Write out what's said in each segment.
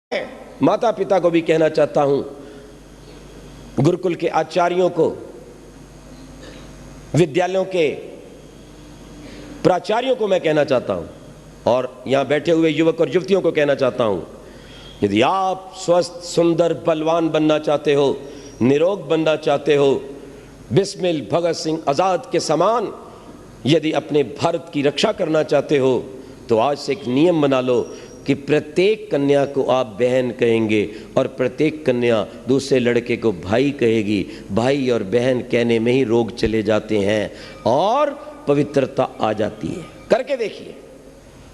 माता पिता को भी कहना चाहता हूं, गुरुकुल के आचार्यों को, विद्यालयों के प्राचार्यों को मैं कहना चाहता हूं, और यहां बैठे हुए युवक और युवतियों को कहना चाहता हूं, यदि आप स्वस्थ, सुंदर, बलवान बनना चाहते हो, निरोग बनना चाहते हो, बिस्मिल भगत सिंह आजाद के समान यदि अपने भारत की रक्षा करना चाहते हो, तो आज से एक नियम बना लो कि प्रत्येक कन्या को आप बहन कहेंगे और प्रत्येक कन्या दूसरे लड़के को भाई कहेगी। भाई और बहन कहने में ही रोग चले जाते हैं और पवित्रता आ जाती है। करके देखिए,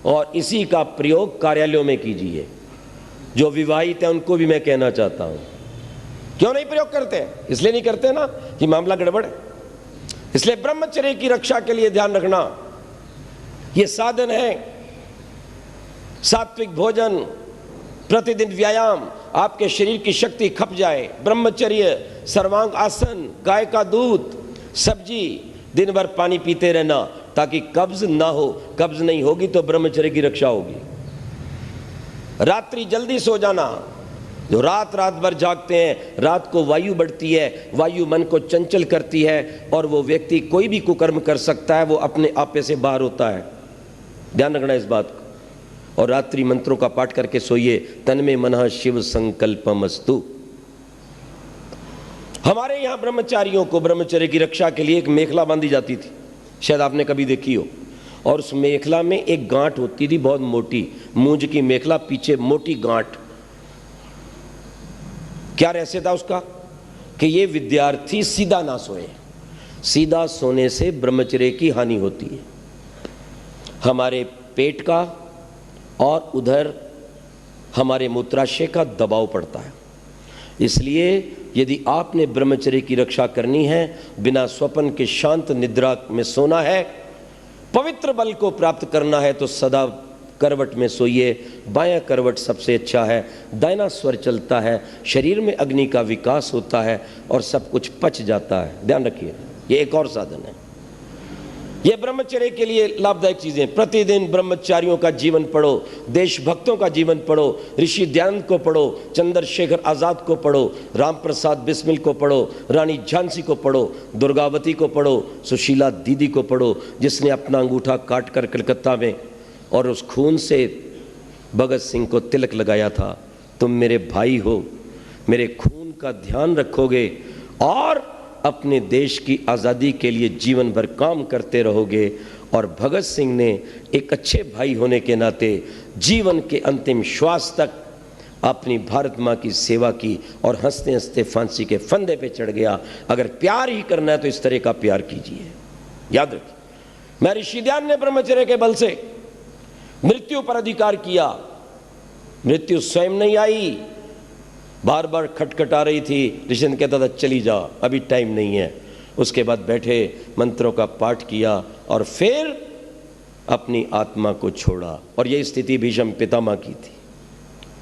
और इसी का प्रयोग कार्यालयों में कीजिए। जो विवाहित हैं उनको भी मैं कहना चाहता हूं, क्यों नहीं प्रयोग करते? इसलिए नहीं करते ना कि मामला गड़बड़ है। इसलिए ब्रह्मचर्य की रक्षा के लिए ध्यान रखना, यह साधन है। सात्विक भोजन, प्रतिदिन व्यायाम, आपके शरीर की शक्ति खप जाए। ब्रह्मचर्य, सर्वांग आसन, गाय का दूध, सब्जी, दिन भर पानी पीते रहना ताकि कब्ज ना हो। कब्ज नहीं होगी तो ब्रह्मचर्य की रक्षा होगी। रात्रि जल्दी सो जाना। जो रात भर जागते हैं, रात को वायु बढ़ती है, वायु मन को चंचल करती है और वो व्यक्ति कोई भी कुकर्म कर सकता है, वो अपने आपे से बाहर होता है। ध्यान रखना इस बात को। और रात्रि मंत्रों का पाठ करके सोइए। तन्मे मनः शिव संकल्पमस्तु। हमारे यहां ब्रह्मचारियों को ब्रह्मचर्य की रक्षा के लिए एक मेखला बांधी जाती थी, शायद आपने कभी देखी हो, और उस मेखला में एक गांठ होती थी, बहुत मोटी, मूंज की मेखला, पीछे मोटी गांठ। क्या रहस्य था उसका? कि ये विद्यार्थी सीधा ना सोए। सीधा सोने से ब्रह्मचर्य की हानि होती है। हमारे पेट का और उधर हमारे मूत्राशय का दबाव पड़ता है। इसलिए यदि आपने ब्रह्मचर्य की रक्षा करनी है, बिना स्वप्न के शांत निद्रा में सोना है, पवित्र बल को प्राप्त करना है, तो सदा करवट में सोइए। बायां करवट सबसे अच्छा है। दाहिना स्वर चलता है, शरीर में अग्नि का विकास होता है और सब कुछ पच जाता है। ध्यान रखिए, ये एक और साधन है। ये ब्रह्मचर्य के लिए लाभदायक चीजें। प्रतिदिन ब्रह्मचारियों का जीवन पढ़ो, देशभक्तों का जीवन पढ़ो, ऋषि दयानंद को पढ़ो, चंद्रशेखर आजाद को पढ़ो, राम प्रसाद बिस्मिल को पढ़ो, रानी झांसी को पढ़ो, दुर्गावती को पढ़ो, सुशीला दीदी को पढ़ो, जिसने अपना अंगूठा काट कर कलकत्ता में और उस खून से भगत सिंह को तिलक लगाया था। तुम मेरे भाई हो, मेरे खून का ध्यान रखोगे और अपने देश की आज़ादी के लिए जीवन भर काम करते रहोगे। और भगत सिंह ने एक अच्छे भाई होने के नाते जीवन के अंतिम श्वास तक अपनी भारत माँ की सेवा की और हंसते हंसते फांसी के फंदे पे चढ़ गया। अगर प्यार ही करना है तो इस तरह का प्यार कीजिए। याद रखिए, मैं ऋषि दयानंद ने ब्रह्मचर्य के बल से मृत्यु पर अधिकार किया। मृत्यु स्वयं नहीं आई, बार बार खटखटा रही थी। ऋषि कहता था चली जा, अभी टाइम नहीं है। उसके बाद बैठे, मंत्रों का पाठ किया और फिर अपनी आत्मा को छोड़ा। और यह स्थिति भीष्म पितामह की थी।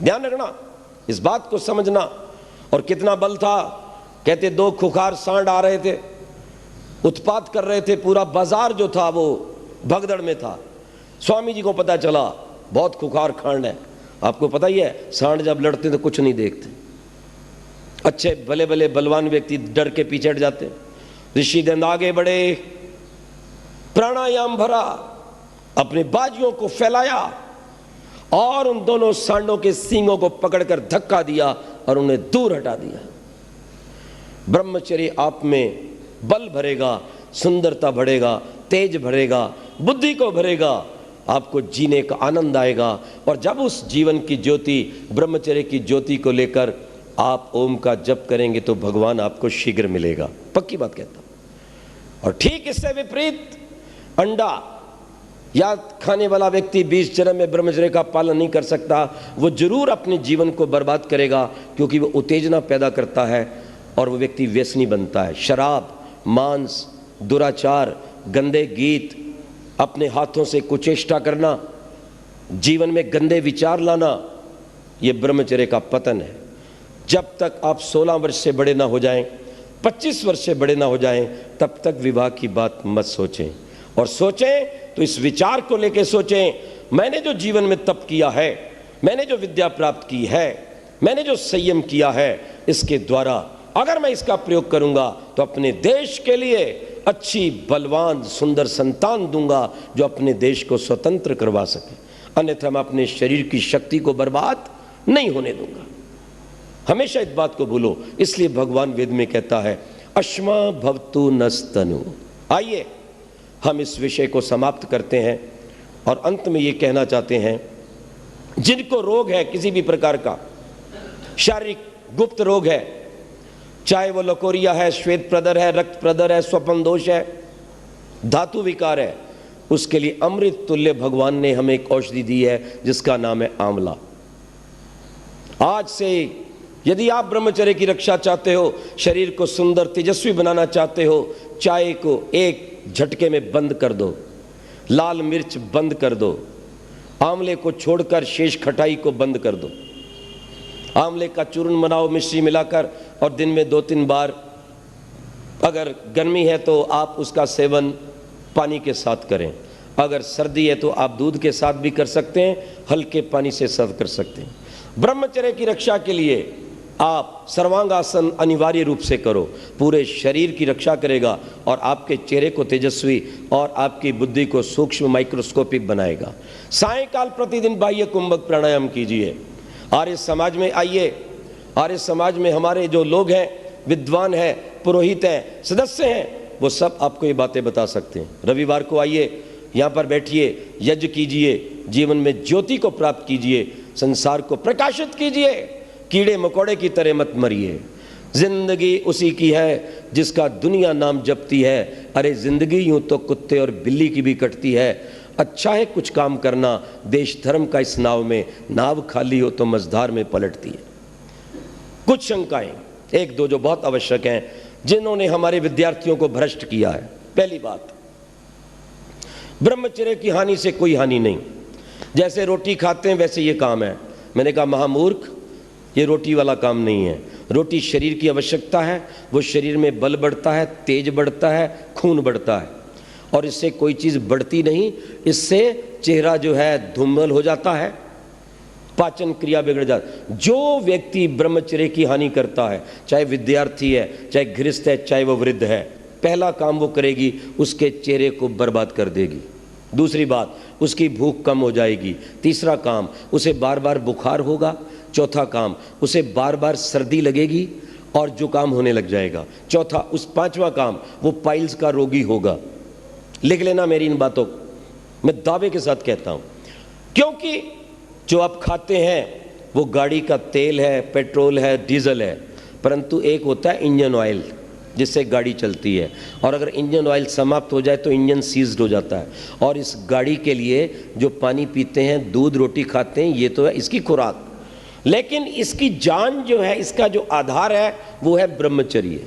ध्यान रखना, इस बात को समझना। और कितना बल था। कहते 2 खुखार सांड आ रहे थे, उत्पात कर रहे थे। पूरा बाजार जो था वो भगदड़ में था। स्वामी जी को पता चला बहुत खुखार खांड है। आपको पता ही है, सांड जब लड़ते तो कुछ नहीं देखते। अच्छे भले भले बलवान व्यक्ति डर के पीछे हट जाते। ऋषि दयानंद आगे बढ़े, प्राणायाम भरा, अपने बाजुओं को फैलाया और उन दोनों सांडों के सींगों को पकड़कर धक्का दिया और उन्हें दूर हटा दिया। ब्रह्मचर्य आप में बल भरेगा, सुंदरता बढ़ेगा, तेज भरेगा, बुद्धि को भरेगा, आपको जीने का आनंद आएगा। और जब उस जीवन की ज्योति, ब्रह्मचर्य की ज्योति को लेकर आप ओम का जप करेंगे तो भगवान आपको शीघ्र मिलेगा। पक्की बात कहता हूं। और ठीक इससे विपरीत, अंडा या खाने वाला व्यक्ति 20 जन्म में ब्रह्मचर्य का पालन नहीं कर सकता, वो जरूर अपने जीवन को बर्बाद करेगा, क्योंकि वो उत्तेजना पैदा करता है और वो व्यक्ति व्यसनी बनता है। शराब, मांस, दुराचार, गंदे गीत, अपने हाथों से कुचेष्टा करना, जीवन में गंदे विचार लाना, ये ब्रह्मचर्य का पतन है। जब तक आप 16 वर्ष से बड़े ना हो जाएं, 25 वर्ष से बड़े ना हो जाएं, तब तक विवाह की बात मत सोचें। और सोचें तो इस विचार को लेकर सोचें, मैंने जो जीवन में तप किया है मैंने जो विद्या प्राप्त की है, मैंने जो संयम किया है, इसके द्वारा अगर मैं इसका प्रयोग करूंगा तो अपने देश के लिए अच्छी बलवान सुंदर संतान दूंगा जो अपने देश को स्वतंत्र करवा सके, अन्यथा मैं अपने शरीर की शक्ति को बर्बाद नहीं होने दूंगा। हमेशा इस बात को भूलो। इसलिए भगवान वेद में कहता है अश्मा भवतु नस्तनु। आइए हम इस विषय को समाप्त करते हैं और अंत में ये कहना चाहते हैं, जिनको रोग है किसी भी प्रकार का, शारीरिक गुप्त रोग है, चाहे वो लकोरिया है, श्वेत प्रदर है, रक्त प्रदर है, स्वपन दोष है, धातु विकार है, उसके लिए अमृत तुल्य भगवान ने हमें एक औषधि दी है जिसका नाम है आंवला। आज से यदि आप ब्रह्मचर्य की रक्षा चाहते हो, शरीर को सुंदर तेजस्वी बनाना चाहते हो, चाय को एक झटके में बंद कर दो, लाल मिर्च बंद कर दो, आंवले को छोड़कर शेष खटाई को बंद कर दो, आंवले का चूर्ण बनाओ मिश्री मिलाकर और दिन में 2-3 बार, अगर गर्मी है तो आप उसका सेवन पानी के साथ करें, अगर सर्दी है तो आप दूध के साथ भी कर सकते हैं, हल्के पानी से सर्व कर सकते हैं। ब्रह्मचर्य की रक्षा के लिए आप सर्वांगासन अनिवार्य रूप से करो, पूरे शरीर की रक्षा करेगा और आपके चेहरे को तेजस्वी और आपकी बुद्धि को सूक्ष्म माइक्रोस्कोपिक बनाएगा। सायंकाल प्रतिदिन बाह्य कुंभक प्राणायाम कीजिए। आर्य समाज में आइए, आर्य समाज में हमारे जो लोग हैं, विद्वान हैं, पुरोहित हैं, सदस्य हैं, वो सब आपको ये बातें बता सकते हैं। रविवार को आइए, यहाँ पर बैठिए, यज्ञ कीजिए, जीवन में ज्योति को प्राप्त कीजिए, संसार को प्रकाशित कीजिए, कीड़े मकोड़े की तरह मत मरिए। जिंदगी उसी की है जिसका दुनिया नाम जपती है। अरे जिंदगी यूं तो कुत्ते और बिल्ली की भी कटती है, अच्छा है कुछ काम करना, देश धर्म का इस नाव में, नाव खाली हो तो मझधार में पलटती है। कुछ शंकाएं, एक दो जो बहुत आवश्यक हैं, जिन्होंने हमारे विद्यार्थियों को भ्रष्ट किया है। पहली बात, ब्रह्मचर्य की हानि से कोई हानि नहीं, जैसे रोटी खाते हैं वैसे ये काम है। मैंने कहा महामूर्ख, ये रोटी वाला काम नहीं है। रोटी शरीर की आवश्यकता है, वो शरीर में बल बढ़ता है, तेज बढ़ता है, खून बढ़ता है, और इससे कोई चीज़ बढ़ती नहीं। इससे चेहरा जो है धूमल हो जाता है, पाचन क्रिया बिगड़ जाती। जो व्यक्ति ब्रह्मचर्य की हानि करता है, चाहे विद्यार्थी है, चाहे गृहस्थ है, चाहे वो वृद्ध है, पहला काम वो करेगी, उसके चेहरे को बर्बाद कर देगी। दूसरी बात, उसकी भूख कम हो जाएगी। तीसरा काम, उसे बार बार बुखार होगा। चौथा काम, उसे बार बार सर्दी लगेगी और जुकाम होने लग जाएगा। पांचवा काम, वो पाइल्स का रोगी होगा। लिख लेना मेरी इन बातों को, मैं दावे के साथ कहता हूं, क्योंकि जो आप खाते हैं वो गाड़ी का तेल है, पेट्रोल है, डीजल है, परंतु एक होता है इंजन ऑयल जिससे गाड़ी चलती है, और अगर इंजन ऑयल समाप्त हो जाए तो इंजन सीज्ड हो जाता है। और इस गाड़ी के लिए जो पानी पीते हैं, दूध रोटी खाते हैं, ये तो है इसकी खुराक, लेकिन इसकी जान जो है, इसका जो आधार है वो है ब्रह्मचर्य।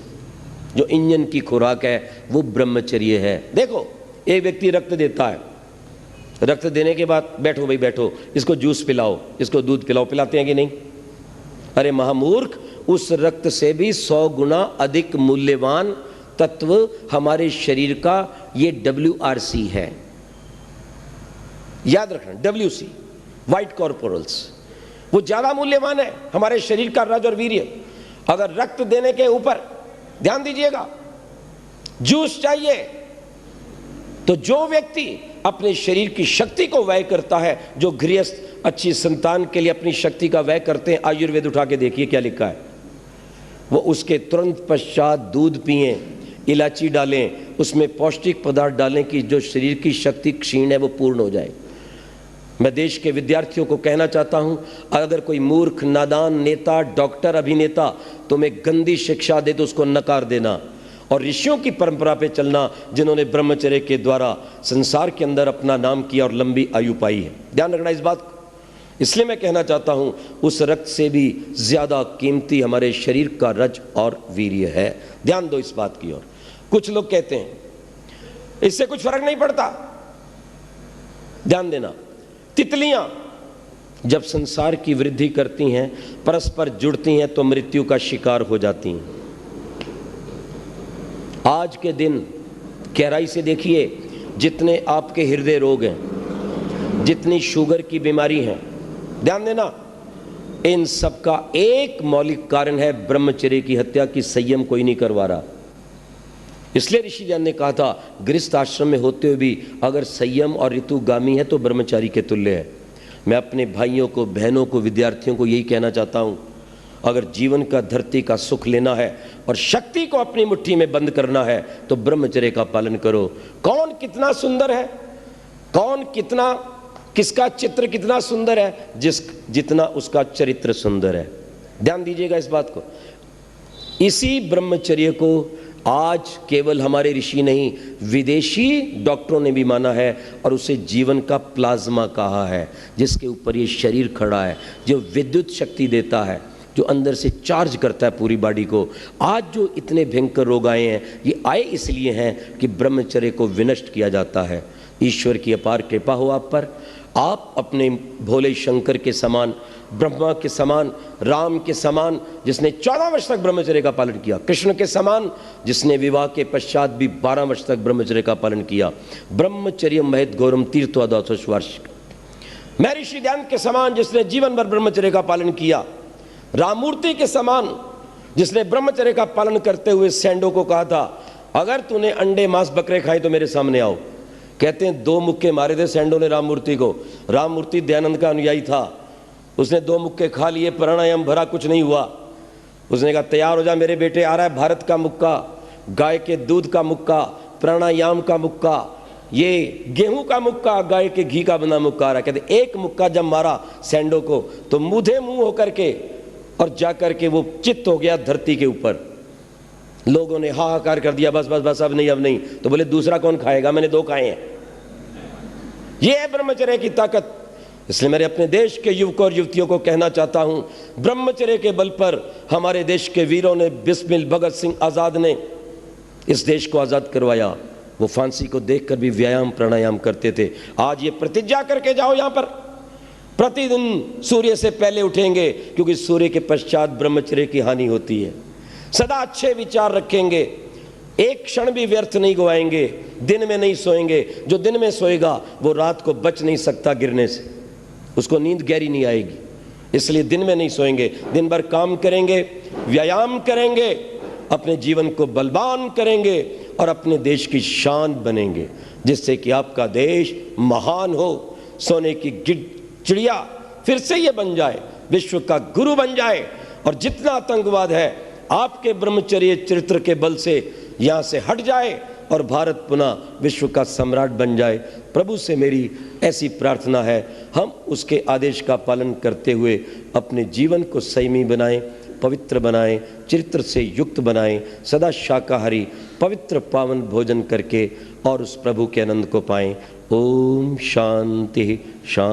जो इंजन की खुराक है वो ब्रह्मचर्य है। देखो, एक व्यक्ति रक्त देता है, रक्त देने के बाद बैठो भाई बैठो, इसको जूस पिलाओ, इसको दूध पिलाओ, पिलाते हैं कि नहीं? अरे महामूर्ख, उस रक्त से भी 100 गुना अधिक मूल्यवान तत्व हमारे शरीर का ये WRC है। याद रखना, WC, व्हाइट कॉर्पोरल्स, वो ज्यादा मूल्यवान है हमारे शरीर का रज और वीर्य। अगर रक्त देने के ऊपर ध्यान दीजिएगा, जूस चाहिए, तो जो व्यक्ति अपने शरीर की शक्ति को व्यय करता है, जो गृहस्थ अच्छी संतान के लिए अपनी शक्ति का व्यय करते हैं, आयुर्वेद उठा के देखिए क्या लिखा है, वो उसके तुरंत पश्चात दूध पिएं, इलायची डालें, उसमें पौष्टिक पदार्थ डालें कि जो शरीर की शक्ति क्षीण है वो पूर्ण हो जाए। मैं देश के विद्यार्थियों को कहना चाहता हूं, अगर कोई मूर्ख, नादान नेता, डॉक्टर, अभिनेता तुम्हें गंदी शिक्षा दे तो उसको नकार देना, और ऋषियों की परंपरा पे चलना जिन्होंने ब्रह्मचर्य के द्वारा संसार के अंदर अपना नाम किया और लंबी आयु पाई है। ध्यान रखना इस बात को। इसलिए मैं कहना चाहता हूं, उस रक्त से भी ज्यादा कीमती हमारे शरीर का रज और वीर्य है। ध्यान दो इस बात की ओर। कुछ लोग कहते हैं इससे कुछ फर्क नहीं पड़ता। ध्यान देना, तितलियां जब संसार की वृद्धि करती हैं, परस्पर जुड़ती हैं, तो मृत्यु का शिकार हो जाती हैं। आज के दिन गहराई से देखिए, जितने आपके हृदय रोग हैं, जितनी शुगर की बीमारी है, ध्यान देना, इन सब का एक मौलिक कारण है ब्रह्मचर्य की हत्या की संयम कोई नहीं करवा रहा। इसलिए ऋषि ज्ञान ने कहा था गृहस्थ आश्रम में होते हुए भी अगर संयम और ऋतुगामी है तो ब्रह्मचारी के तुल्य है। मैं अपने भाइयों को, बहनों को, विद्यार्थियों को यही कहना चाहता हूँ, अगर जीवन का, धरती का सुख लेना है और शक्ति को अपनी मुट्ठी में बंद करना है तो ब्रह्मचर्य का पालन करो। कौन कितना सुंदर है, कौन कितना, किसका चित्र कितना सुंदर है, जितना उसका चरित्र सुंदर है। ध्यान दीजिएगा इस बात को। इसी ब्रह्मचर्य को आज केवल हमारे ऋषि नहीं, विदेशी डॉक्टरों ने भी माना है और उसे जीवन का प्लाज्मा कहा है, जिसके ऊपर ये शरीर खड़ा है, जो विद्युत शक्ति देता है, जो अंदर से चार्ज करता है पूरी बॉडी को। आज जो इतने भयंकर रोग आए हैं, ये आए इसलिए हैं कि ब्रह्मचर्य को विनष्ट किया जाता है। ईश्वर की अपार कृपा हो आप पर। आप अपने भोले शंकर के समान, ब्रह्मा के समान, राम के समान जिसने 14 वर्ष तक ब्रह्मचर्य का पालन किया, कृष्ण के समान जिसने विवाह के पश्चात भी 12 वर्ष तक ब्रह्मचर्य का पालन किया, ब्रह्मचर्य महत घोरम तीर्थवा 200 वर्ष, मैं ऋषि ध्यान के समान जिसने जीवन भर ब्रह्मचर्य का पालन किया, राममूर्ति के समान जिसने ब्रह्मचर्य का पालन करते हुए सैंडो को कहा था अगर तूने अंडे मांस बकरे खाए तो मेरे सामने आओ। कहते हैं 2 मुक्के मारे थे सैंडो ने राममूर्ति को। राममूर्ति दयानंद का अनुयायी था, उसने 2 मुक्के खा लिए, प्राणायाम भरा, कुछ नहीं हुआ। उसने कहा तैयार हो जा मेरे बेटे, आ रहा है भारत का मुक्का, गाय के दूध का मुक्का, प्राणायाम का मुक्का, ये गेहूं का मुक्का, गाय के घी का बना मुक्का आ रहा है। कहते एक मुक्का जब मारा सैंडो को तो मुँहे मुंह होकर के और जाकर के वो चित्त हो गया धरती के ऊपर। लोगों ने हाहाकार कर दिया, बस बस बस अब नहीं अब नहीं। तो बोले दूसरा कौन खाएगा, मैंने 2 खाए हैं। ये है ब्रह्मचर्य की ताकत। इसलिए मेरे अपने देश के युवकों और युवतियों को कहना चाहता हूं, ब्रह्मचर्य के बल पर हमारे देश के वीरों ने, बिस्मिल भगत सिंह आजाद ने इस देश को आजाद करवाया। वो फांसी को देखकर भी व्यायाम प्राणायाम करते थे। आज ये प्रतिज्ञा करके जाओ, यहां पर प्रतिदिन सूर्य से पहले उठेंगे, क्योंकि सूर्य के पश्चात ब्रह्मचर्य की हानि होती है। सदा अच्छे विचार रखेंगे, एक क्षण भी व्यर्थ नहीं गवाएंगे, दिन में नहीं सोएंगे। जो दिन में सोएगा वो रात को बच नहीं सकता गिरने से, उसको नींद गहरी नहीं आएगी। इसलिए दिन में नहीं सोएंगे, दिन भर काम करेंगे, व्यायाम करेंगे, अपने जीवन को बलवान करेंगे और अपने देश की शान बनेंगे, जिससे कि आपका देश महान हो, सोने की चिड़िया फिर से ये बन जाए, विश्व का गुरु बन जाए। और जितना आतंकवाद है आपके ब्रह्मचर्य चरित्र के बल से यहाँ से हट जाए और भारत पुनः विश्व का सम्राट बन जाए। प्रभु से मेरी ऐसी प्रार्थना है, हम उसके आदेश का पालन करते हुए अपने जीवन को संयमी बनाएं, पवित्र बनाएं, चरित्र से युक्त बनाएं, सदा शाकाहारी पवित्र पावन भोजन करके और उस प्रभु के आनंद को पाएं। ओम शांति शांति।